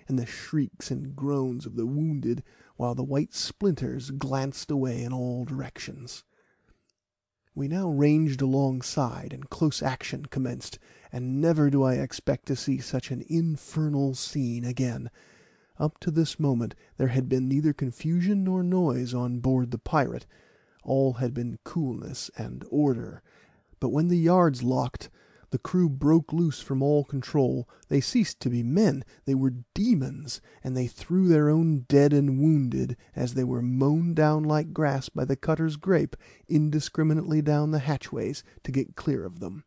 and the shrieks and groans of the wounded, while the white splinters glanced away in all directions. We now ranged alongside, and close action commenced, and never do I expect to see such an infernal scene again. Up to this moment there had been neither confusion nor noise on board the pirate. All had been coolness and order. But when the yards locked, the crew broke loose from all control. They ceased to be men, they were demons, and they threw their own dead and wounded, as they were mown down like grass by the cutter's grape, indiscriminately down the hatchways, to get clear of them.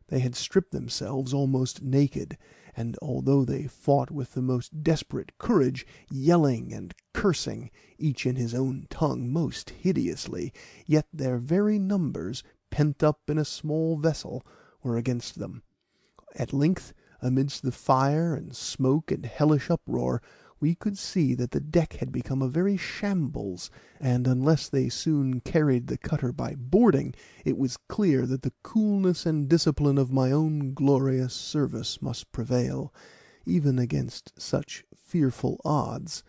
They had stripped themselves almost naked, and although they fought with the most desperate courage, yelling and cursing, each in his own tongue most hideously, yet their very numbers, pent up in a small vessel, were against them. At length, amidst the fire and smoke and hellish uproar, we could see that the deck had become a very shambles, and unless they soon carried the cutter by boarding, it was clear that the coolness and discipline of my own glorious service must prevail, even against such fearful odds,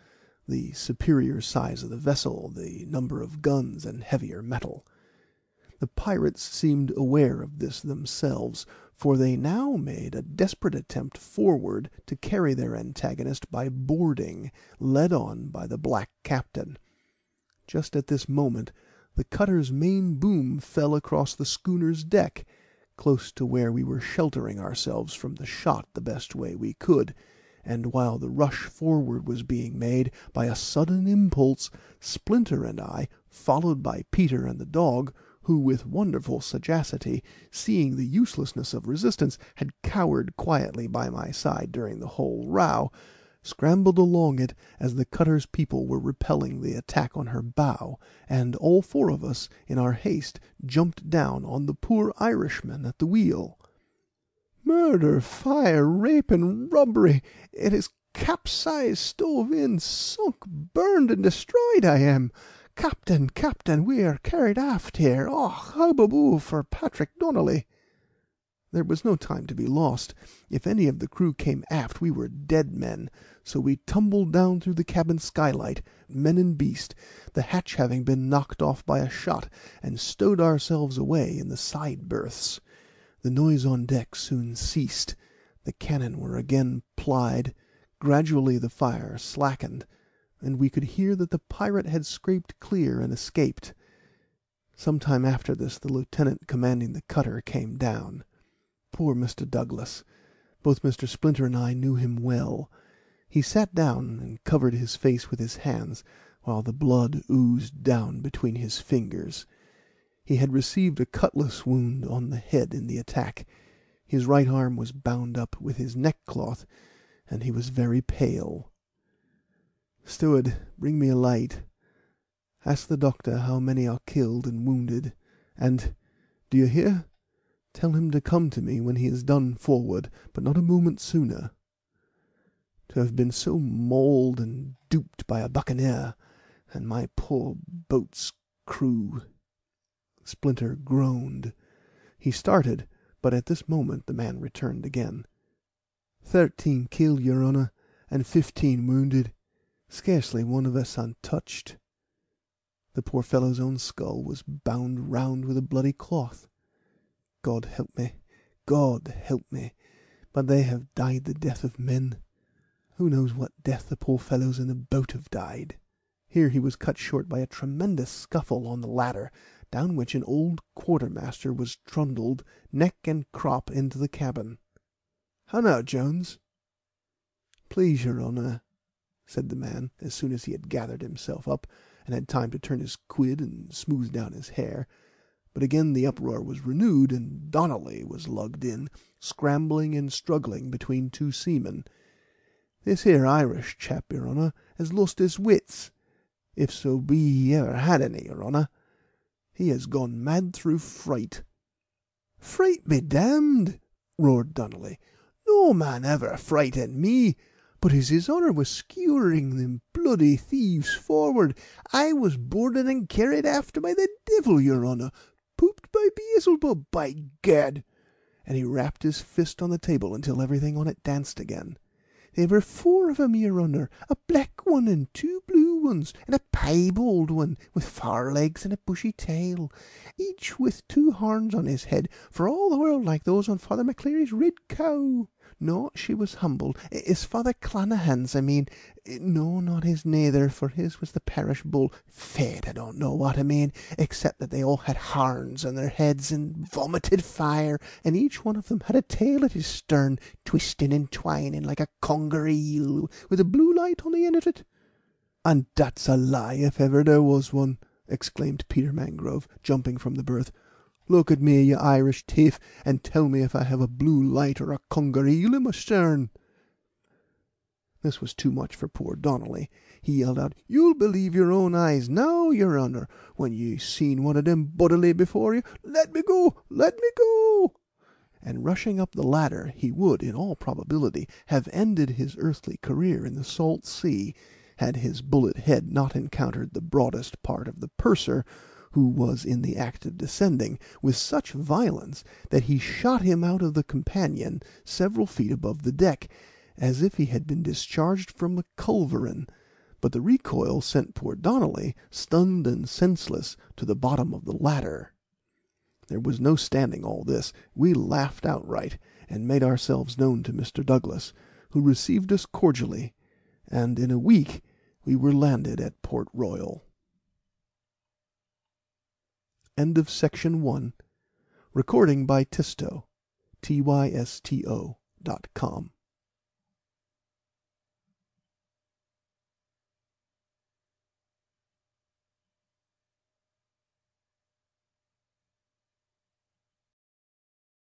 the superior size of the vessel, the number of guns, and heavier metal. The pirates seemed aware of this themselves, for they now made a desperate attempt forward to carry their antagonist by boarding, led on by the black captain. Just at this moment the cutter's main boom fell across the schooner's deck, close to where we were sheltering ourselves from the shot the best way we could, and while the rush forward was being made, by a sudden impulse, Splinter and I, followed by Peter and the dog, who with wonderful sagacity, seeing the uselessness of resistance, had cowered quietly by my side during the whole row, scrambled along it as the cutter's people were repelling the attack on her bow, and all four of us, in our haste, jumped down on the poor Irishman at the wheel. "Murder, fire, rape, and robbery! It is capsized, stove in, sunk, burned, and destroyed I am! Captain, captain, we are carried aft here. Oh, hubbaboo for Patrick Donnelly!" There was no time to be lost. If any of the crew came aft we were dead men, so we tumbled down through the cabin skylight, men and beast, the hatch having been knocked off by a shot, and stowed ourselves away in the side berths. The noise on deck soon ceased. The cannon were again plied. Gradually the fire slackened, and we could hear that the pirate had scraped clear and escaped. Some time after this the lieutenant commanding the cutter came down. Poor Mr. Douglas! Both Mr. Splinter and I knew him well. He sat down and covered his face with his hands, while the blood oozed down between his fingers. He had received a cutlass wound on the head in the attack. His right arm was bound up with his neckcloth, and he was very pale. "Steward, bring me a light. Ask the doctor how many are killed and wounded, and, do you hear? Tell him to come to me when he is done forward, but not a moment sooner. To have been so mauled and duped by a buccaneer, and my poor boat's crew." Splinter groaned. He started, but at this moment the man returned again. 13 killed, your honour, and 15 wounded. Scarcely one of us untouched. The poor fellow's own skull was bound round with a bloody cloth. God help me, God help me, but they have died the death of men. Who knows what death the poor fellows in the boat have died." Here he was cut short by a tremendous scuffle on the ladder, down which an old quartermaster was trundled, neck and crop, into the cabin. "How now, Jones?" "Please your honour," said the man, as soon as he had gathered himself up, and had time to turn his quid and smooth down his hair. But again the uproar was renewed, and Donnelly was lugged in, scrambling and struggling between two seamen. "This here Irish chap, your honour, has lost his wits, if so be he ever had any, your honour. He has gone mad through fright." "Fright be damned!" roared Donnelly. "No man ever frightened me. But as his honour was skewering them bloody thieves forward, I was boarded and carried after by the devil, your honour. Pooped by Beelzebub, by gad!" And he rapped his fist on the table until everything on it danced again. There were four of 'em, your honour, a black one and two blue ones, and a piebald one with four legs and a bushy tail, each with two horns on his head, for all the world like those on Father Macleary's red cow. No, she was humble. Is Father Clanahan's, I mean. No, not his neither, for his was the parish bull. Faith, I don't know what I mean, except that they all had horns on their heads and vomited fire, and each one of them had a tail at his stern, twisting and twining like a conger eel, with a blue light on the end of it." "And that's a lie, if ever there was one," exclaimed Peter Mangrove, jumping from the berth. "Look at me, you Irish thief, and tell me if I have a blue light or a conger eel in my stern." This was too much for poor Donnelly. He yelled out, "You'll believe your own eyes now, your honour, when you seen one of them bodily before you. Let me go, let me go." And rushing up the ladder, he would, in all probability, have ended his earthly career in the salt sea, had his bullet head not encountered the broadest part of the purser, who was in the act of descending, with such violence that he shot him out of the companion several feet above the deck, as if he had been discharged from a culverin, but the recoil sent poor Donnelly, stunned and senseless, to the bottom of the ladder. There was no standing all this. We laughed outright, and made ourselves known to Mr. Douglas, who received us cordially, and in a week we were landed at Port Royal. End of Section 1. Recording by Tysto, tysto.com.